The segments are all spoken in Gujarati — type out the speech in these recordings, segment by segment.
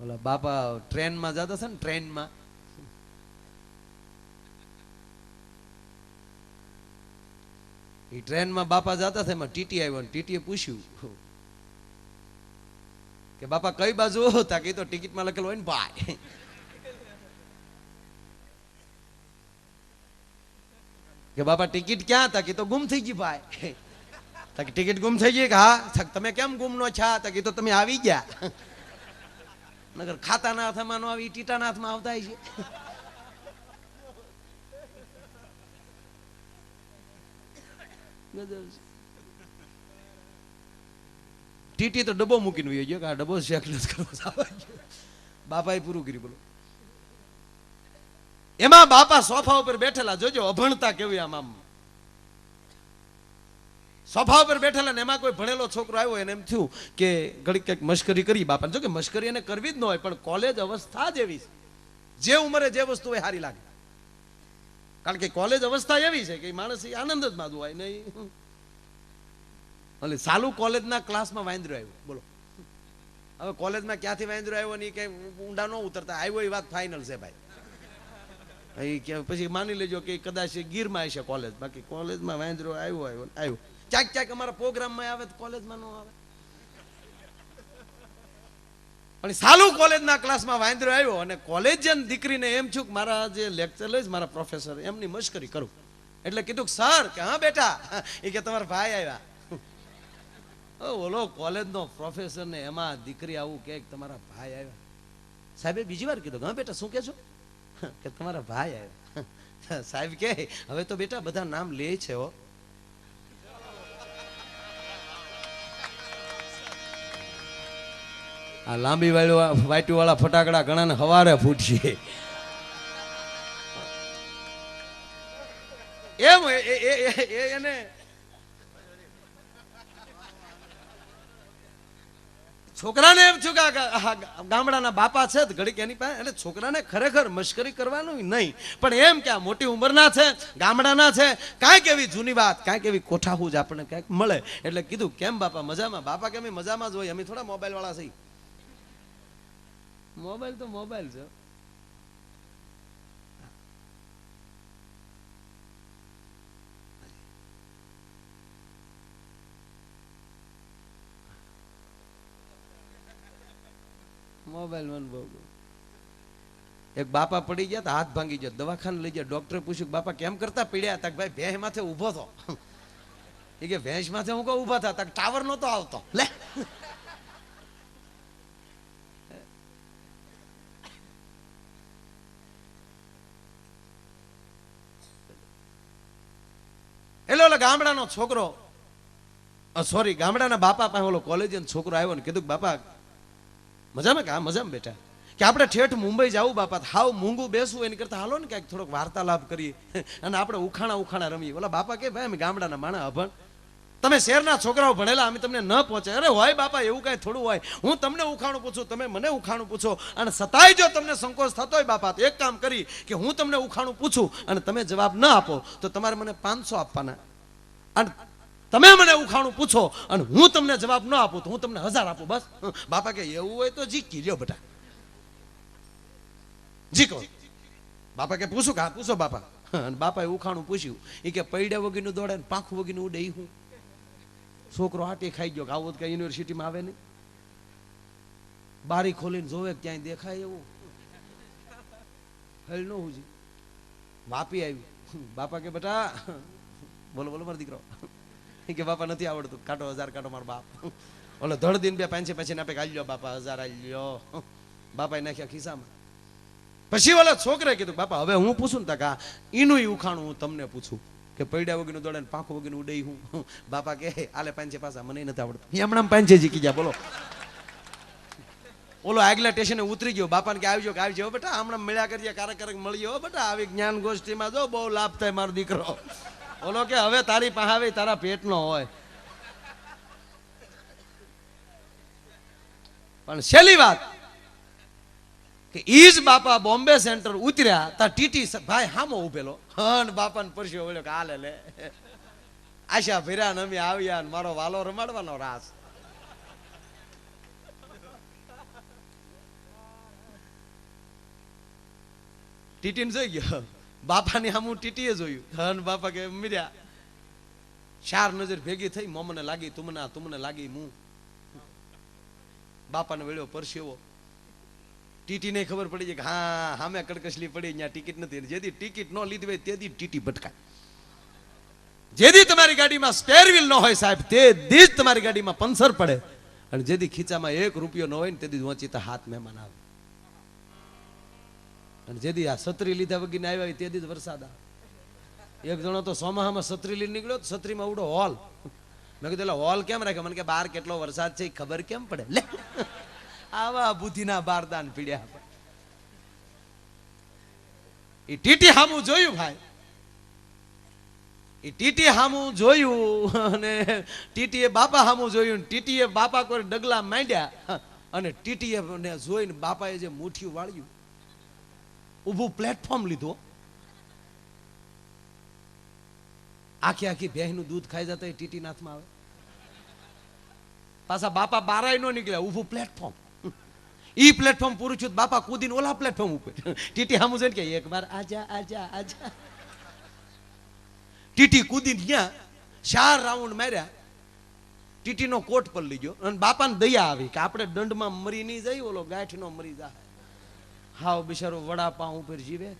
ઓલા બાપા ટ્રેનમાં જતા હતા ને, ટ્રેનમાં એ ટ્રેનમાં બાપા જતા હતા, એમાં ટીટી આવ્યો ને ટીટીએ પૂછ્યું કે બાપા કઈ બાજુ હતા, કે તો ટિકિટમાં લખેલું હોય ને ભાઈ. કે બાપા ટિકિટ ક્યાં હતા, કે તો ગુમ થઈ ગઈ ભાઈ. ટિકિટ ગુમ થઈ ગઈ, કે હા. તમે કેમ ગુમ નો છા, કે તો તમે આવી ગયા, નગર ખાતાના હાથમાં નો આવી, ટીટાના હાથમાં આવતા છે. ટીટી તો ડબ્બો મૂકીને વયો ગયો કે આ ડબ્બો શેક નથી કરવો. બાપાએ પૂરું કર્યું. બોલો એમાં બાપા સોફા ઉપર બેઠેલા, જોજો અભણતા કેવી આમ સોફા ઉપર બેઠેલા ને એમાં કોઈ ભણેલો છોકરો આવ્યો, એને એમ થયું કે ઘડીક કંઈક મશ્કરી કરી બાપા. જો કે મશ્કરી એને કરવી જ ન હોય, પણ કોલેજ અવસ્થા જ એવી છે, જે ઉંમરે જે વસ્તુ હોય સારી લાગે. કારણ કે કોલેજ અવસ્થા એવી છે કે માણસ આનંદ જ માદું હોય નહીં. એટલે સાલું કોલેજના ક્લાસમાં વાંદરો આવ્યો. બોલો હવે કોલેજમાં ક્યાંથી વાંદરો આવ્યો ને કઈ ઊંડા ન ઉતરતા આવ્યો એ વાત ફાઇનલ છે ભાઈ. પછી માની લેજો કે કદાચ ગીરમાં હશે કોલેજ, બાકી કોલેજમાં વાંદરો આવ્યો. ક્યાંક ક્યાંક અમારા પ્રોગ્રામમાં આવે તો કોલેજમાં ન આવે. પણ સાલું કોલેજના ક્લાસમાં વાંદરો આવ્યો અને કોલેજિયન દીકરીને એમ છું કે મારા જે લેક્ચર લઈશ મારા પ્રોફેસર એમની મશ્કરી કરું. એટલે કીધું કે સર, કે હા બેટા, એ કે તમારા ભાઈ આવ્યા. ઓલો કોલેજનો પ્રોફેસર ને એમાં દીકરી આવું કે તમારા ભાઈ આવ્યા. સાહેબે બીજી વાર કીધું, હા બેટા શું કે છો, કે તમારા ભાઈ આવ્યા. સાહેબ કે હવે તો બેટા બધા નામ લે છે હો. આ લાંબી વાટી વાળા ફટાકડા ઘણા ને હવારે ફૂટશે. એમ એને છોકરાને એમ છું કે ગામડાના બાપા છે ઘડીક એની પાસે, એટલે છોકરાને ખરેખર મશ્કરી કરવાનું નહીં, પણ એમ કે આ મોટી ઉંમરના છે, ગામડાના છે, કાંઈક એવી જૂની વાત, કાંઈક એવી કોઠાહૂજ આપણને કાંઈક મળે. એટલે કીધું કેમ બાપા મજામાં? બાપા કે અમે મજામાં જ હોય, અમે થોડા મોબાઈલ વાળા છીએ. મોબાઈલ તો મોબાઈલ છે. મોબાઈલ મન બહુ. એક બાપા પડી ગયા, હાથ ભાંગી ગયો, દવાખાને લઈ ગયા. ડોક્ટરે પૂછ્યું બાપા કેમ કરતા પીડ્યા? તક ભાઈ ભેંસ માથે ઉભો હતો. એ કે ભેંસ માથે હું કહું ઉભા થા? તક ટાવર નતો આવતો. લે એટલે ઓલો ગામડાનો છોકરો, સોરી ગામડાના બાપા પાસે ઓલો કોલેજિયન છોકરો આવ્યો ને કીધું બાપા મજામાં? કે હા મજામાં બેટા. કે આપણે ઠેઠ મુંબઈ જવું બાપા, હાવ મૂંગું બેસવું એની કરતા હાલો ને ક્યાંક થોડોક વાર્તાલાપ કરીએ અને આપણે ઉખાણા રમીએ. ઓલા બાપા કે ભાઈ અમે ગામડાના માણા અભણ, તમે શહેરના છોકરાઓ ભણેલા, અમે તમને ન પહોંચે. અરે હોય બાપા, એવું કાંઈ થોડું હોય. હું તમને ઉખાણું પૂછું, તમે મને ઉખાણું પૂછો, અને સતાય જો તમને સંકોચ થતો હોય બાપા, તો એક કામ કરી કે હું તમને ઉખાણું પૂછું અને તમે જવાબ ન આપો તો તમારે મને 500 આપવાના, અને તમે મને ઉખાણું પૂછો અને હું તમને જવાબ ન આપું તો હું તમને 1000 આપું. બસ. બાપા કે એવું હોય તો જીકી લ્યો બેટા, જીકો. બાપા કે પૂછું? કે હા પૂછો બાપા. અને બાપાએ ઉખાણું પૂછ્યું. એ કે પૈડા વગીનું દોડે ને પાંખું વગીનું ઉડે. એ હું છોકરો હાટી ખાઈ ગયો કે આવું કઈ યુનિવર્સિટીમાં આવે નહીં. બારી ખોલીને જોવે ક્યાંય દેખાય એવું હલ ન હું. વાપી આવ્યું. બાપા કે બેટા બોલો બોલો મારો દીકરો. કે બાપા નથી આવડતું. કાઢો 1000 કાઢો મારો બાપ. ઓલો ધડ દિન 2 5 પછી આપે કાઢી લ્યો બાપા 1000 આલી લ્યો. બાપાએ નાખ્યા ખિસ્સામાં. પછી ઓલા છોકરે કીધું બાપા હવે હું પૂછું ને તા એનું ઉખાણું હું તમને પૂછું કે પૈડા વગીનું દોડે ને પાંખું વગીનું ઉડે. હું બાપા કે આલે 5 પાછા મને નથી આવડતું. હમણાં 5 જીકી ગયા. બોલો ઓલો આગલા સ્ટેશને ઉતરી ગયો. બાપાને કે આવજો બેટા, હમણાં મળ્યા કરીએ, ક્યારેક મળ્યો બેટા, આવી જ્ઞાન ગોષ્ઠીમાં જો બહુ લાભ થાય મારો દીકરો. ઓલો કે હવે તારી પાસે આવે તારા પેટનો હોય. પણ છેલ્લી વાત કે ઈ જ બાપા બોમ્બે સેન્ટર ઉતર્યા તા ટીટી ભાઈ હામો ઉભેલો. હન બાપાને પરસ્યો વળ્યો કે હાલે લે આશા ભર્યા ને અમે આવ્યા ને મારો વાલો રમાડવાનો રાસ. ટીટીને જોઈ ગયો, બાપાની સામું ટીટીએ જોયું. ધન બાપા કે મીર્યા, ચાર નજર ભેગી થઈ, મોમને લાગી તુમને લાગી મું. બાપાને વેળ્યો પરસેવો. ટીટીને ખબર પડી જાય કે હા હામે કડકસલી પડી, ત્યાં ટિકિટ નથી. જેથી ટિકિટ ન લીધી હોય તેથી ટીટી ભટકાય. જેથી તમારી ગાડીમાં સ્પેર વ્હીલ ન હોય સાહેબ, તે દી જ તમારી ગાડીમાં પંચર પડે. અને જેથી ખીચામાં 1 રૂપિયો ન હોય ને તેથી વંચિતા હાથ મહેમાન આવે. અને જેથી આ છત્રી લીધા વગીને આવ્યા હોય તેથી જ વરસાદ આવે. એક જણો તો સોમાહામાં છત્રી લઈને નીકળ્યો, છત્રીમાં ઉડો હોલ. મેં કીધું હોલ કેમ રાખ્યો? મને કે બહાર કેટલો વરસાદ છે ખબર કેમ પડે? લે આવા બુદ્ધિના બારદાન પીડ્યા. એ ટીટી હામું જોયું ભાઈ, એ ટીટી હામું જોયું અને ટીટીએ બાપા હામું જોયું. ટીટીએ બાપા કોઈ ડગલા માંડ્યા અને ટીટીએ જોઈને બાપાએ જે મુઠ્ઠી વાળ્યું, ઊભું પ્લેટફોર્મ લીધું. આખી આખી ભેંસનું દૂધ ખાઈ જતા ટીટી નાથમાં આવે. પાછા બાપા બારાય નો નીકળ્યા, ઊભું પ્લેટફોર્મ. ઈ પ્લેટફોર્મ પૂરું થયું, બાપા કૂદીને ઓલા પ્લેટફોર્મ ઉપર. ટીટી સામું જોઈને કે એક વાર આજા આજા આજા. ટીટી કૂદીને ગયા, 4 રાઉન્ડ માર્યા. ટીટીનો કોટ પર લઈ ગયો અને બાપાને દયા આવી કે આપણે દંડમાં મરી નહીં જાય, ઓલો ગાંઠનો મરી જાય. હાવ બિચારો વડાપાઉં ઉપર જીવે.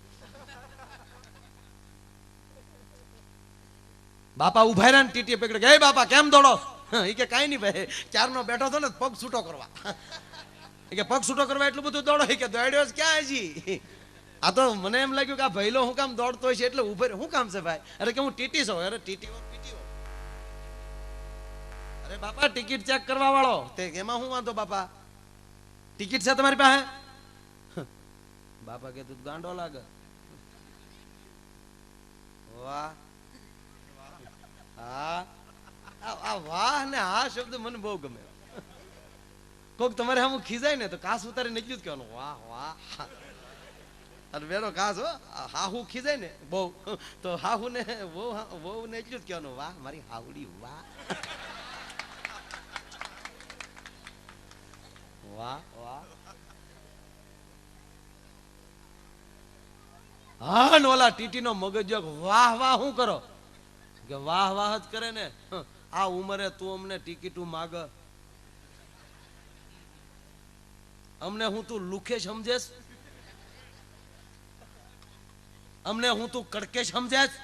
બાપા ઉભા રહ્યા ને ટીટીએ પકડે કે બાપા કેમ દોડો? એ કે કાંઈ નહીં ભાઈ, ચારનો બેઠો હતો ને પગ છૂટો કરવા. કે પગ છૂટો કરવા એટલું બધું દોડો? કે દોડ્યો જ ક્યાં હજી? આ તો મને એમ લાગ્યું કે આ ભઈલો હું કામ દોડતો હોય છે એટલે ઉભો શું કામ છે ભાઈ? અરે કે હું ટીટી છું. અરે ટીટી પીટીઓ. અરે બાપા ટિકિટ ચેક કરવા વાળો તે એમાં શું વાંધો? બાપા ટિકિટ છે તમારી પાસે? બાપા કે તું ગાંડો લાગે. વાહ હા, આ વાહ ને આ શબ્દ મને બહુ ગમે. કોક તમારે આમ ખીજાય ને તો કાસ ઉતારીને એટલું જ કહેવાનું વાહ વાહ. અને બેનો કાસ હો, હાહુ ખીજાય ને બહુ તો હાહુ ને બહુ ને એટલું જ કહેવાનું વાહ મારી હાવડી વાહ વાહ વાહ. હા ને ઓલા ટીટી નો મગજ વાહ વાહ શું કરો? કે વાહ વાહ જ કરે ને. આ ઉંમરે તું અમને ટિકિટું માગ, અમને હું તું લુખે સમજેશ? અમને હું તું કડકે સમજેશ?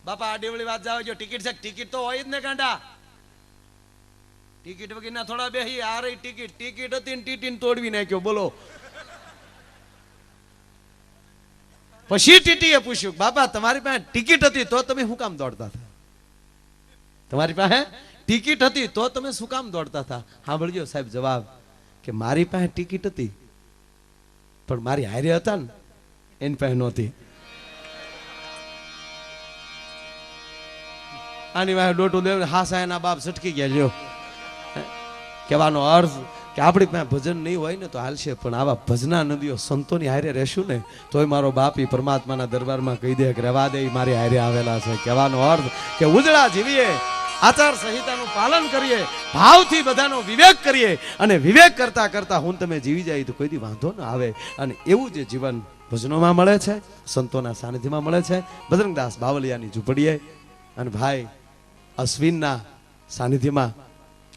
બાપા આ ડેવળી વાત જાવ જો ટિકિટ છે, ટિકિટ તો હોય જ ને ગાંડા. ટિકિટ વગર ના થોડા બેહી. આ રહી ટિકિટ. ટિકિટ હતી ને ટીટીને તોડવી નાખ્યો. બોલો. પછી ટીટીએ પૂછ્યું બાપા તમારી પાસે ટિકિટ હતી તો તમે શું કામ દોડતા હતા? તમારી પાસે ટિકિટ હતી તો તમે શું કામ દોડતા હતા? સાંભળજો સાહેબ જવાબ કે મારી પાસે ટિકિટ હતી પણ મારી હારે હતા ને એની પાસે નહોતી. આની વાહે ડોટું દેવ હા સાહેબના બાપ સટકી ગયા. લ્યો કહેવાનો અર્થ કે આપણી પાસે ભજન નહીં હોય ને તો હાલશે, પણ આવા ભજના નદીઓ સંતોની હારે રહેશું ને તોય મારો બાપ ઈ પરમાત્માના દરબારમાં કહી દે કે રહેવા દે મારી હારે આવેલા છે. કહેવાનો અર્થ કે ઉજળા જીવીએ, આચાર સંહિતાનું પાલન કરીએ, ભાવથી બધાનો વિવેક કરીએ અને વિવેક કરતા કરતા હું તમે જીવી જાય તો કોઈ દી વાંધો ન આવે. અને એવું જે જીવન ભજનોમાં મળે છે, સંતોના સાનિધ્યમાં મળે છે. બજરંગદાસ બાવલિયાની ઝૂંપડીએ અને ભાઈ અશ્વિનના સાનિધ્યમાં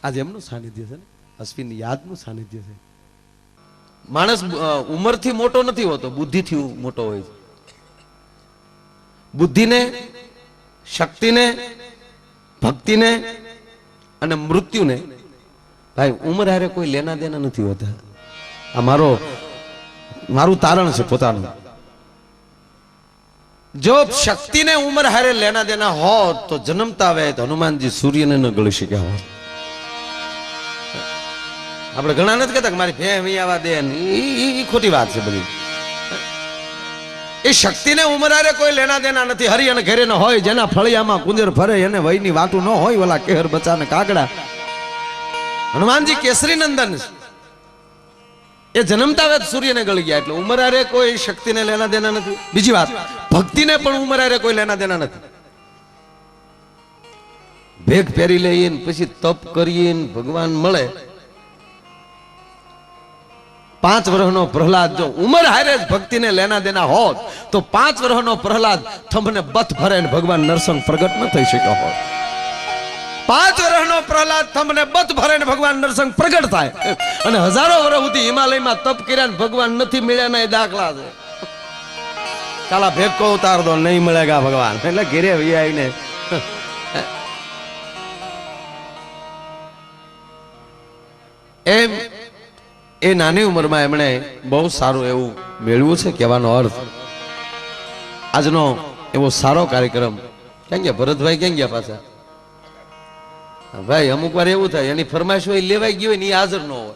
આજે એમનું સાનિધ્ય છે ને, અશ્વિન યાદનું સાનિધ્ય છે. માણસ ઉંમરથી મોટો નથી હોતો, બુદ્ધિથી મોટો હોય છે. બુદ્ધિને, શક્તિને, ભક્તિને અને મૃત્યુને ભાઈ ઉંમર હારે કોઈ લેના દેના નથી હોતા. આ મારું તારણ છે પોતાનું. જો શક્તિને ઉંમર હારે લેના દેના હોત તો જન્મતા આવે તો હનુમાનજી સૂર્યને ન ગળી શક્યા હોત. આપણે ઘણા નથી કહેતા કે મારી ભેં આવા દે, એ ખોટી વાત છે બધી. એ શક્તિને ઉંમર હારે કોઈ લેના દેના નથી. હરિ અને ઘેરે ન હોય, જેના ફળિયામાં કુંજર ફરે એને વયની વાતું ન હોય. ઓલા કેહર બચા ને કાગડા. હનુમાનજી કેસરી નંદન એ જન્મતા વેત સૂર્યને ગળી ગયા, એટલે ઉંમર હારે કોઈ શક્તિને લેના દેના નથી. બીજી વાત, ભક્તિને પણ ઉંમર હારે કોઈ લેના દેના નથી. ભેગ પહેરી લઈએ પછી તપ કરીએ ભગવાન મળે 5 વર્ષનો પ્રહલાદ જો ઉંમર હારે જ ભક્તિને લેના દેના હોત તો 5 વર્ષનો પ્રહલાદ થંભને બથ ભરે ને ભગવાન નરસિંહ પ્રગટ ન થઈ શક્યો હોત. 5 વર્ષનો પ્રહલાદ થંભને બથ ભરે ને ભગવાન નરસિંહ પ્રગટ થાય અને હજારો વર્ષ સુધી હિમાલયમાં તપ કર્યા ને ભગવાન નથી મળ્યા ના એ દાખલા છે. કાલા ભેગકો ઉતાર દો નહીં મળેગા ભગવાન એટલે ઘેરે આવીને એમ એ નાની ઉંમરમાં એમણે બહુ સારું એવું મેળવ્યું છે. કહેવાનો અર્થ આજનો એવો સારો કાર્યક્રમ. ક્યાં ગયા ભરતભાઈ? ક્યાં ગયા પાછા? ભાઈ અમુક વાર એવું થાય એની ફરમાઈશ હોય લેવાઈ ગઈ હોય ને એ હાજર ન હોય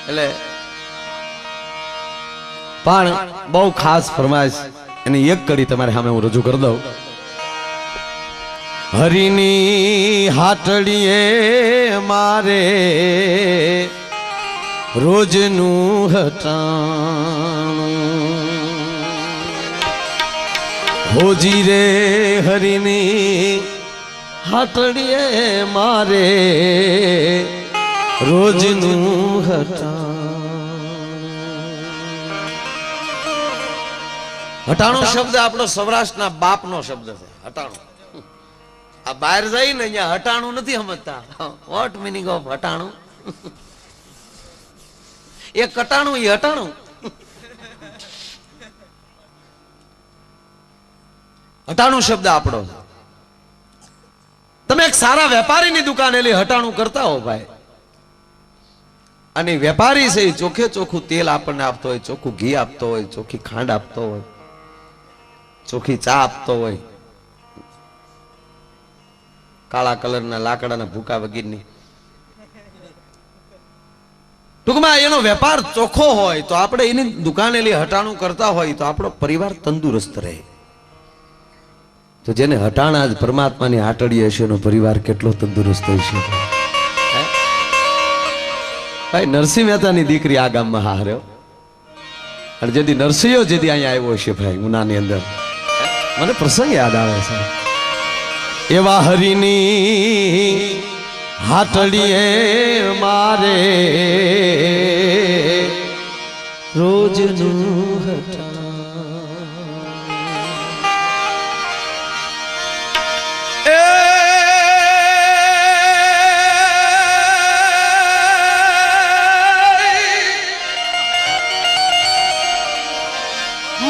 એટલે પણ બહુ ખાસ ફરમાઈશ એની એક કડી તમારી સામે હું રજૂ કરી દઉં. હરિની હાટડીએ મારે રોજનું હટાણું હોજી રે હરિની હાટડીએ મારે રોજનું હટાણું શબ્દ આપણો સૌરાષ્ટ્રના બાપનો શબ્દ છે. હટાણું આ બહાર જાય ને અહીંયા હટાણું નથી સમજતા. વોટ મિનિંગ ઓફ હટાણું? એ કટાણું એ હટાણું. હટાણું શબ્દ આપણો. તમે એક સારા વેપારીની દુકાન એલી હટાણું કરતા હો ભાઈ, અને વેપારી છે ચોખે ચોખ્ખું તેલ આપણને આપતો હોય, ચોખ્ખું ઘી આપતો હોય, ચોખ્ખી ખાંડ આપતો હોય, ચોખ્ખી ચા આપતો હોય, કાળા કલરના લાકડાના ભૂકા વગેરેની. ટૂંકમાં એનો વેપાર ચોખ્ખો હોય તો આપણે એની દુકાને લઈ હટાણું કરતા હોય તો આપણો પરિવાર તંદુરસ્ત રહે. તો જેને હટાણા જ પરમાત્માની હાટડી હશે એનો પરિવાર કેટલો તંદુરસ્ત હશે. ભાઈ નરસિંહ મહેતાની દીકરી આ ગામમાં હાર્યો, અને જેથી નરસિંહો જેથી અહીંયા આવ્યો છે ભાઈ ઉનાની અંદર, મને પ્રસંગ યાદ આવે છે. એવા હરિની હાટડીએ મારે રોજનું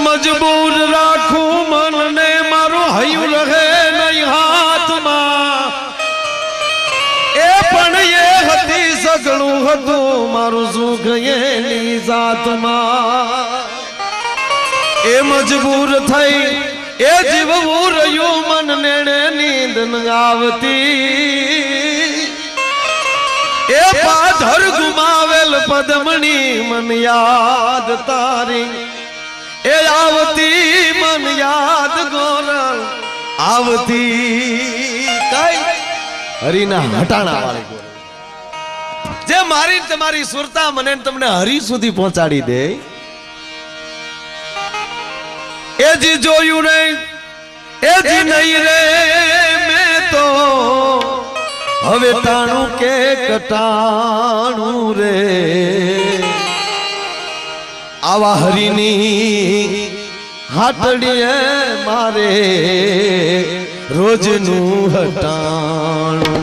મજબૂર રાખું મનને મારું હૈયું રહે નહીં હાથમાં. એ પણ એ હતી સગળું હતું મારું સુખ એની જાતમાં. એ મજબૂર થઈ એ જીવવું રહ્યું મનને નીંદ ન આવતી. એ પાધર ગુમાવેલ પદમણી મન યાદ તારી એ આવતી મન યાદ ગોરલ આવતી. કઈ હરિના હટાણા વાળી જે મારી તમારી સુરતા મને તમને હરિ સુધી પહોંચાડી દે. એ જી જોયું રે એ જી નહીં રે મેં તો હવે તાણું કે કટાણું રે. આવા હરિની હાટડીએ મારે રોજનું હટાણું.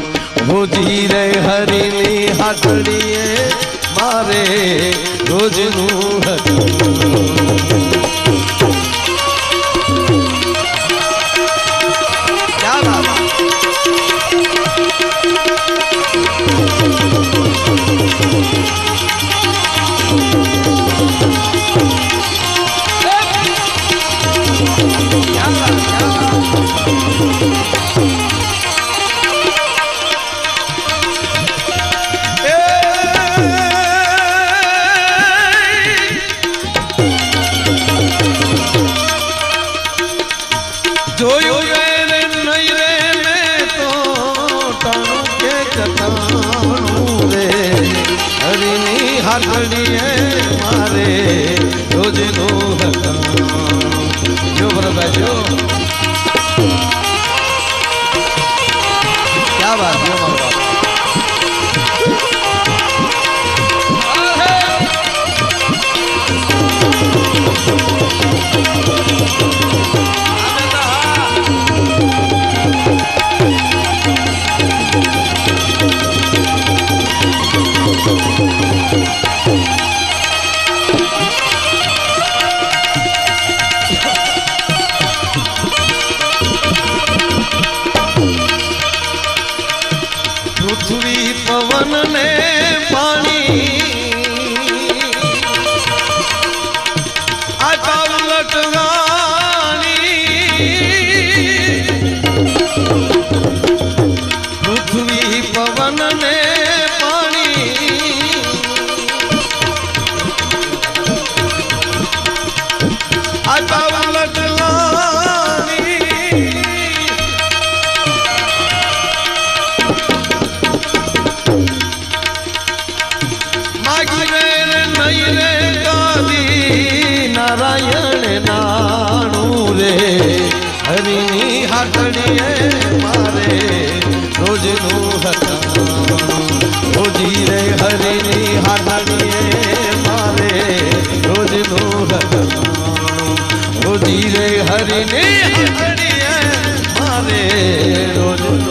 હોજી રે હરિની હાટડીએ મારે રોજનું હટાણું. ક્યાં બાબા જોયું રે નહીં રે મેં તો તાણું કે કટાણું રે. હરિની હાટડીએ મારે રોજનું હટાણું. જો ભરતભાઈ જો ક્યાં વાત. જો મારો બાપ પૃથ્વી પવન ને પાણી આકા ઉલટવાની પૃથ્વી પવન ને પાણી આકા ઉલટવાની નારાયણ નાણું રે હરિની હાથડીએ મારે રોજનું હટાવણું રોજી રે હરિની હાથડીએ મારે રોજનું હટાવણું રોજી રે હરિની હાથડીએ મારે રોજનું